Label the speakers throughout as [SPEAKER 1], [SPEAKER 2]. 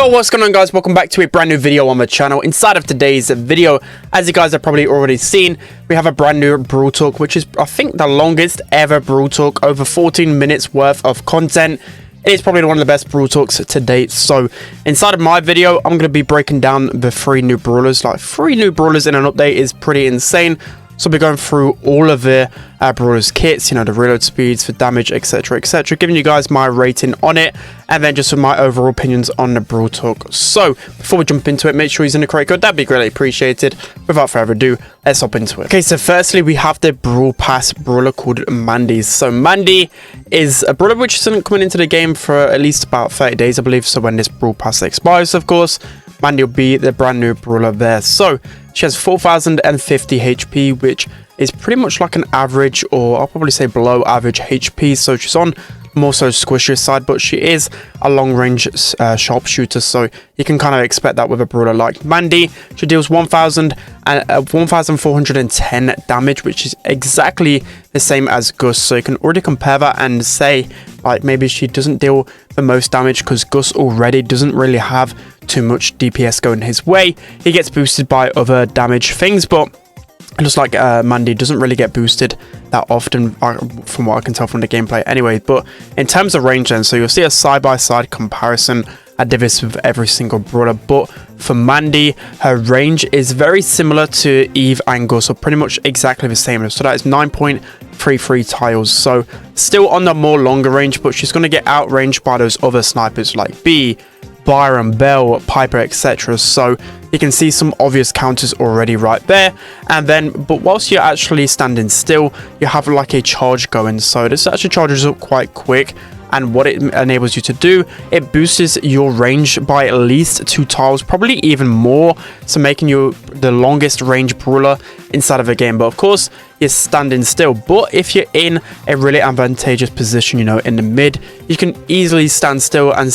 [SPEAKER 1] Yo, what's going on, guys? Welcome back to a brand new video on the channel. Inside of today's video, as you guys have probably already seen, we have a brand new Brawl Talk, which is, I think, the longest ever Brawl Talk, over 14 minutes worth of content. It is probably one of the best Brawl Talks to date. So inside of my video, I'm going to be breaking down the 3 new brawlers. Like 3 new brawlers in an update is pretty insane. So we'll be going through all of the brawlers kits, you know, the reload speeds, for damage, etc, etc, giving you guys my rating on it, and then just my overall opinions on the Brawl Talk. So before we jump into it, make sure you're using the correct code. That'd be greatly appreciated. Without further ado, let's hop into it. Okay, so firstly we have the Brawl Pass brawler called Mandy. So Mandy is a brawler which isn't coming into the game for at least about 30 days, I believe. So when this Brawl Pass expires, of course, Mandy will be the brand new brawler there. So she has 4050 HP, which is pretty much like an average, or I'll probably say below average HP. So she's on more so squishier side, but she is a long range sharpshooter, so you can kind of expect that with a brawler like Mandy. She deals 1410 damage, which is exactly the same as Gus. So you can already compare that and say, like, maybe she doesn't deal the most damage because Gus already doesn't really have too much DPS going his way. He gets boosted by other damage things, but just like Mandy doesn't really get boosted that often, from what I can tell from the gameplay anyway. But in terms of range then, so you'll see a side-by-side comparison. I did this with every single brawler, but for Mandy, her range is very similar to Eve and Gus, so pretty much exactly the same. So that is 9.33 tiles, so still on the more longer range, but she's going to get outranged by those other snipers like B, Byron, Bell, Piper, etc. So you can see some obvious counters already right there. And then, but whilst you're actually standing still, you have like a charge going. So this actually charges up quite quick. And what it enables you to do, it boosts your range by at least 2 tiles, probably even more, so making you the longest range brawler inside of a game. But of course, you're standing still. But if you're in a really advantageous position, you know, in the mid, you can easily stand still and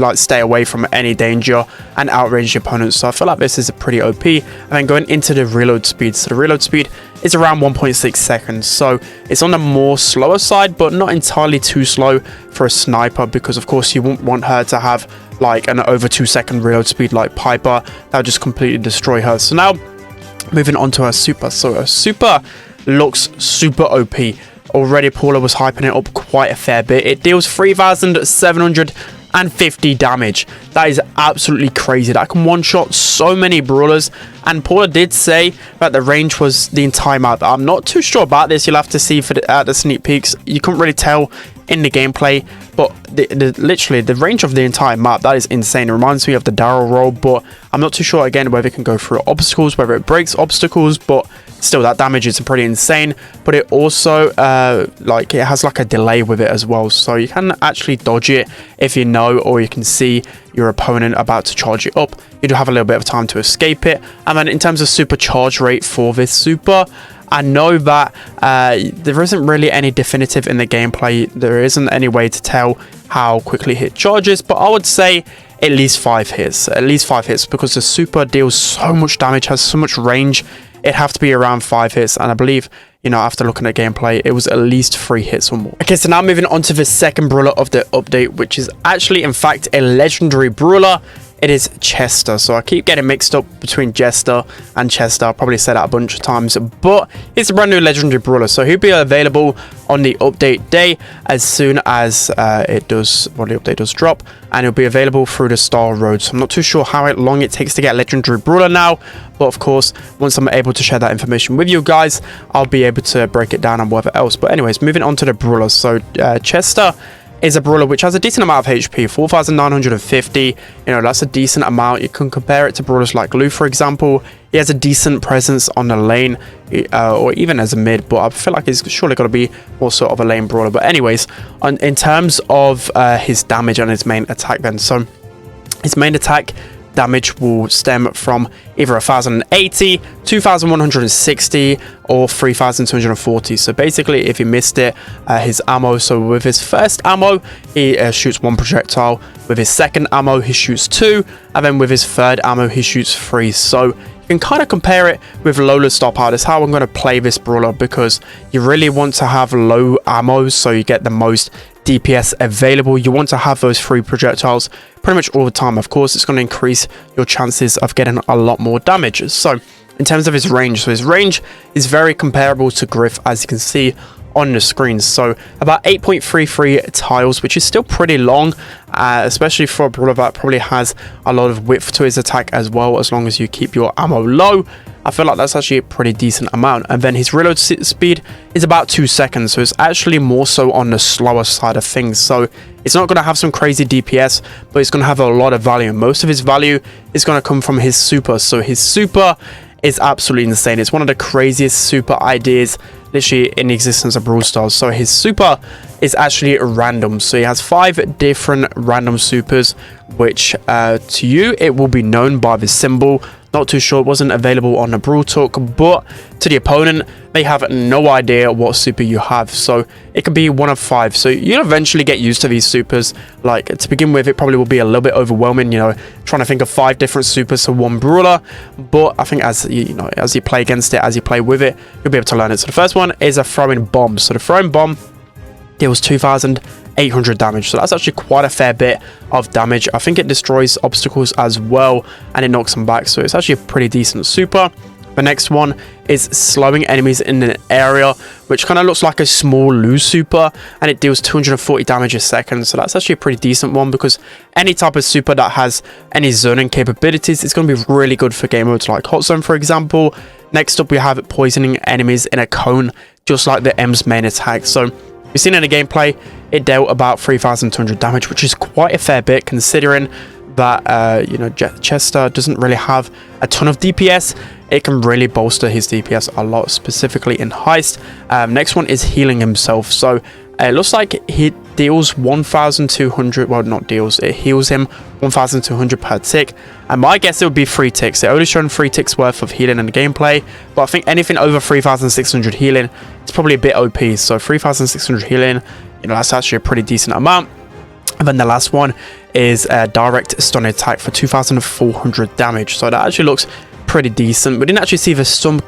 [SPEAKER 1] like stay away from any danger and outrange your opponents. So I feel like this is a pretty OP. And then going into the reload speed, so the reload speed is around 1.6 seconds, so it's on the more slower side, but not entirely too slow for a sniper, because of course you wouldn't want her to have like an over 2-second reload speed like Piper. That would just completely destroy her. So now moving on to her super. So her super looks super OP. Already Paula was hyping it up quite a fair bit. It deals 3750 damage. That is absolutely crazy. That can one-shot so many brawlers. And Paula did say that the range was the entire map. I'm not too sure about this. You'll have to see for at the sneak peeks. You couldn't really tell in the gameplay, but literally the range of the entire map, that is insane. It reminds me of the Daryl roll, but I'm not too sure again whether it can go through obstacles, whether it breaks obstacles, but still that damage is pretty insane. But it also like it has like a delay with it as well, so you can actually dodge it if you know, or you can see your opponent about to charge it up. You do have a little bit of time to escape it. And then in terms of super charge rate for this super, I know that there isn't really any definitive in the gameplay. There isn't any way to tell how quickly it charges, but I would say at least 5 hits. At least 5 hits, because the super deals so much damage, has so much range. It'd have to be around 5 hits, and I believe, you know, after looking at gameplay, it was at least 3 hits or more. Okay, so now moving on to the second brawler of the update, which is actually, in fact, a legendary brawler. It is Chester. So I keep getting mixed up between Jester and Chester. I'll probably say that a bunch of times, but it's a brand new legendary brawler. So he'll be available on the update day as soon as the update does drop, and it'll be available through the Star Road. So I'm not too sure how long it takes to get legendary brawler now, but of course, once I'm able to share that information with you guys, I'll be able to break it down and whatever else. But anyways, moving on to the brawlers. So Chester is a brawler which has a decent amount of HP, 4950. You know, that's a decent amount. You can compare it to brawlers like Lou, for example. He has a decent presence on the lane, or even as a mid, but I feel like he's surely got to be more sort of a lane brawler. But anyways, in terms of his damage and his main attack then, so his main attack damage will stem from either 1080, 2160, or 3240. So basically, if you missed it, his ammo, so with his first ammo, he shoots 1 projectile. With his second ammo, he shoots 2, and then with his third ammo, he shoots 3. So you can kind of compare it with Lola's star power. That's how I'm going to play this brawler, because you really want to have low ammo so you get the most DPS available. You want to have those free projectiles pretty much all the time. Of course, it's going to increase your chances of getting a lot more damage. So in terms of his range, so his range is very comparable to Griff, as you can see on the screen. So about 8.33 tiles, which is still pretty long, especially for a brawler that probably has a lot of width to his attack as well, as long as you keep your ammo low. I feel like that's actually a pretty decent amount. And then his reload speed is about 2 seconds, so it's actually more so on the slower side of things. So it's not going to have some crazy DPS, but it's going to have a lot of value. Most of his value is going to come from his super. So his super is absolutely insane. It's one of the craziest super ideas literally in the existence of Brawl Stars. So his super is actually random. So he has 5 different random supers, which to you it will be known by the symbol. Not too sure, it wasn't available on the Brawl Talk, but to the opponent, they have no idea what super you have. So it could be one of 5. So you'll eventually get used to these supers. Like, to begin with, it probably will be a little bit overwhelming, you know, trying to think of 5 different supers for one brawler. But I think as you play against it, as you play with it, you'll be able to learn it. So the first one is a throwing bomb. So the throwing bomb deals 2,800 damage, so that's actually quite a fair bit of damage. I think it destroys obstacles as well, and it knocks them back, so it's actually a pretty decent super. The next one is slowing enemies in an area, which kind of looks like a small lose super, and it deals 240 damage a second. So that's actually a pretty decent one, because any type of super that has any zoning capabilities is going to be really good for game modes like Hot Zone, for example. Next up, we have poisoning enemies in a cone, just like the M's main attack. So you've seen in the gameplay, it dealt about 3,200 damage, which is quite a fair bit considering that, you know, Chester doesn't really have a ton of DPS. It can really bolster his DPS a lot, specifically in Heist. Next one is healing himself. So it looks like he deals 1,200, well, not deals, it heals him 1,200 per tick. And my guess it would be 3 ticks. They're only shown 3 ticks worth of healing in the gameplay, but I think anything over 3,600 healing is probably a bit OP. So 3,600 healing, you know, that's actually a pretty decent amount. And then the last one is a direct stun attack for 2,400 damage. So that actually looks pretty decent. We didn't actually see the stun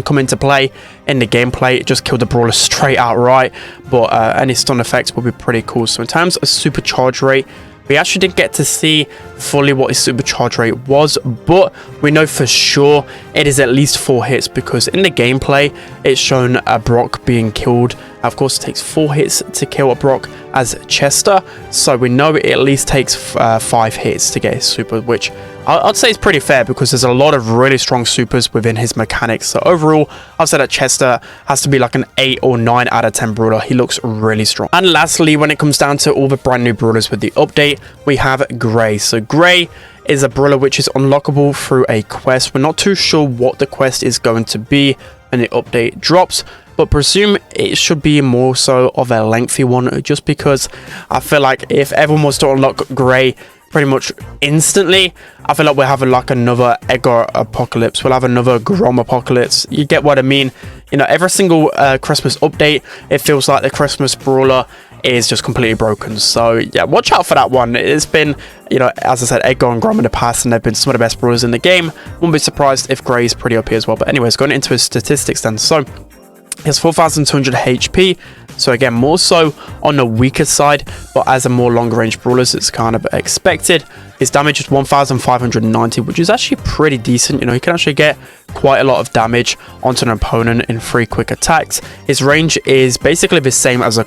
[SPEAKER 1] come into play in the gameplay. It just killed the brawler straight outright, but any stun effects will be pretty cool. So in terms of supercharge rate, we actually didn't get to see fully what his supercharge rate was, but we know for sure it is at least 4 hits, because in the gameplay it's shown a Brock being killed. Of course, it takes 4 hits to kill a Brock as Chester, so we know it at least takes 5 hits to get his super, which I'd say is pretty fair, because there's a lot of really strong supers within his mechanics. So overall, I'd say that Chester has to be like an 8 or 9 out of 10 brawler. He looks really strong. And lastly, when it comes down to all the brand new brawlers with the update, we have Gray. So Gray is a brawler which is unlockable through a quest. We're not too sure what the quest is going to be when the update drops, but presume it should be more so of a lengthy one, just because I feel like if everyone was to unlock Gray pretty much instantly, I feel like we'll have like another Edgar apocalypse, we'll have another Grom apocalypse. You get what I mean? You know, every single Christmas update, it feels like the Christmas brawler is just completely broken. So yeah, watch out for that one. It's been, you know, as I said, Edgar and Grom in the past, and they've been some of the best brawlers in the game. Wouldn't be surprised if Gray is pretty OP as well. But anyways, going into his statistics then. So he has 4,200 HP, so again, more so on the weaker side, but as a more longer range brawlers, it's kind of expected. His damage is 1,590, which is actually pretty decent. You know, he can actually get quite a lot of damage onto an opponent in 3 quick attacks. His range is basically the same as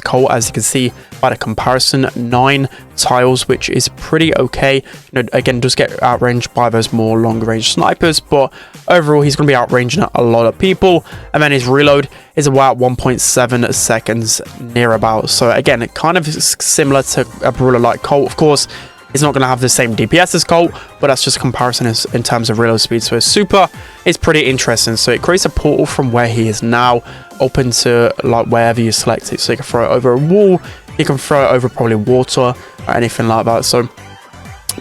[SPEAKER 1] Cole, as you can see by the comparison, 9 tiles, which is pretty okay. You know, again, does get outranged by those more longer range snipers, but overall he's going to be outranging a lot of people. And then his reload is about 1.7 seconds near about. So again, it kind of is similar to a brawler like Colt. Of course, he's not going to have the same DPS as Colt, but that's just a comparison in terms of reload speed. So his super is pretty interesting. So it creates a portal from where he is now open to like wherever you select it. So you can throw it over a wall, you can throw it over probably water or anything like that. So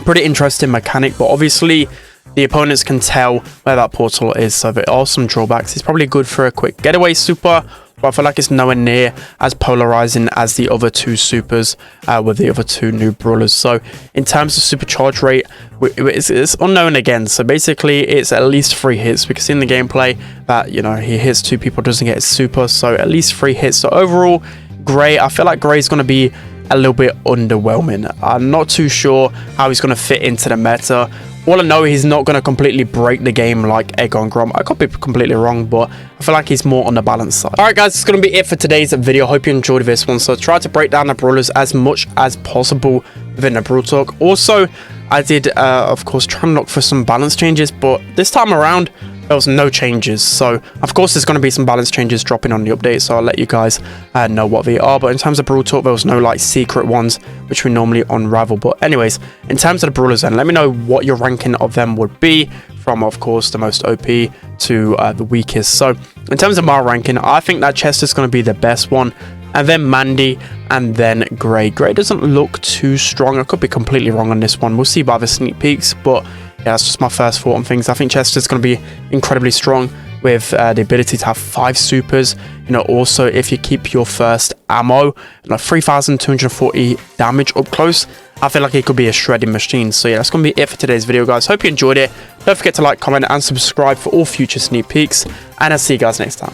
[SPEAKER 1] pretty interesting mechanic, but obviously the opponents can tell where that portal is, so there are some drawbacks. It's probably good for a quick getaway super, but I feel like it's nowhere near as polarizing as the other 2 supers with the other 2 new brawlers. So in terms of supercharge rate, it's unknown again. So basically it's at least 3 hits. We can see in the gameplay that, you know, he hits 2 people, doesn't get his super, so at least 3 hits. So overall, Gray, I feel like Gray is going to be a little bit underwhelming. I'm not too sure how he's going to fit into the meta. All I know, he's not going to completely break the game like Egg on Grom. I could be completely wrong, but I feel like he's more on the balance side. Alright guys, it's going to be it for today's video. Hope you enjoyed this one. So try to break down the brawlers as much as possible within the Brawl Talk. Also, I did, of course, try and look for some balance changes, but this time around, there was no changes. So, of course, there's going to be some balance changes dropping on the update, so I'll let you guys know what they are. But in terms of Brawl Talk, there was no, like, secret ones, which we normally unravel. But anyways, in terms of the brawlers, then, let me know what your ranking of them would be, from, of course, the most OP to the weakest. So, in terms of my ranking, I think that Chester's going to be the best one, and then Mandy, and then Gray. Gray doesn't look too strong. I could be completely wrong on this one. We'll see by the sneak peeks, but yeah, that's just my first thought on things. I think Chester's going to be incredibly strong with the ability to have 5 supers. You know, also, if you keep your first ammo, 3,240 damage up close, I feel like it could be a shredding machine. So yeah, that's going to be it for today's video, guys. Hope you enjoyed it. Don't forget to like, comment, and subscribe for all future sneak peeks. And I'll see you guys next time.